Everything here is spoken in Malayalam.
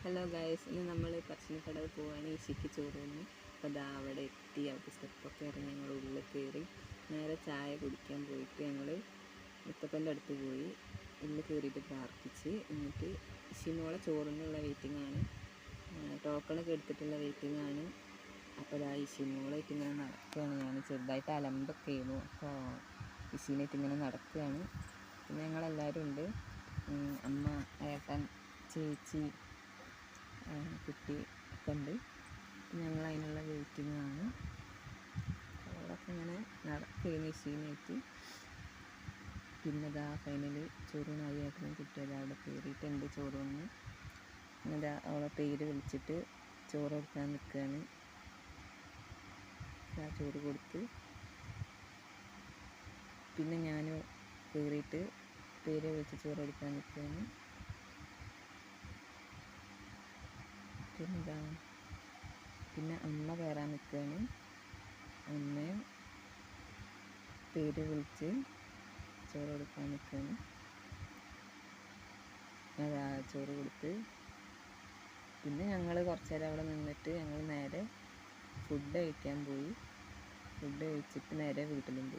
ഹലോ ഗായ്സ്, ഇന്ന് നമ്മൾ പറശ്ശിനിക്കടവ് പോവാണ് ഇശിക്ക് ചോറുന്ന്. അപ്പോൾ അതാ അവിടെ എത്തി. അവിടെ സ്റ്റെപ്പൊക്കെ ഇറങ്ങി ഞങ്ങൾ ഉള്ളിൽ കയറി നേരെ ചായ കുടിക്കാൻ പോയിട്ട് ഞങ്ങൾ മുത്തപ്പൻ്റെ അടുത്ത് പോയി. ഉള്ളിൽ കയറിയിട്ട് പ്രാർത്ഥിച്ച് എന്നിട്ട് ഇശിമോളെ ചോറിനുള്ള വെയിറ്റിംഗ് ആണ്, ടോക്കണൊക്കെ എടുത്തിട്ടുള്ള വെയിറ്റിംഗ് ആണ്. അപ്പോൾ അതാ ഇശിമോളായിട്ട് ഇങ്ങനെ നടക്കുകയാണ്. ഞാൻ ചെറുതായിട്ട് അലമ്പൊക്കെ ചെയ്യുന്നു. അപ്പോൾ ഇശീനായിട്ട് ഇങ്ങനെ നടക്കുകയാണ്. പിന്നെ ഞങ്ങളെല്ലാവരും ഉണ്ട്, അമ്മ, ഏട്ടൻ, ചേച്ചി, കുട്ടി ഒക്കെ ഉണ്ട്. ഞങ്ങൾ അതിനുള്ള വെയിറ്റിംഗ് ആണ്. അവളൊക്കെ ഇങ്ങനെ നടക്കുകയാണ് ഇശീനായിട്ട്. പിന്നെ ഇതാ ഫൈനലി ചോറൂണായി. ഏട്ടനും കുട്ടിയത് അവിടെ കയറിയിട്ടുണ്ട് ചോറൂണ്. ഇതാ അവളെ പേര് വിളിച്ചിട്ട് ചോറ് കൊടുക്കാൻ നിൽക്കുകയാണ്. ചോറ് കൊടുത്ത് പിന്നെ ഞാൻ കയറിയിട്ട് പേര് വിളിച്ച് ചോറ് കൊടുക്കാൻ നിൽക്കുകയാണ്. പിന്നെ അമ്മ കയറാൻ നിൽക്കുകയാണ്. അമ്മയും പേര് വിളിച്ച് ചോറ് കൊടുക്കാൻ നിൽക്കുകയാണ്. അതാ ചോറ് കൊടുത്ത് പിന്നെ ഞങ്ങൾ കുറച്ച് നേരം അവിടെ നിന്നിട്ട് ഞങ്ങൾ നേരെ ഫുഡ് കഴിക്കാൻ പോയി. ഫുഡ് കഴിച്ചിട്ട് നേരെ വീട്ടിലും പോയി.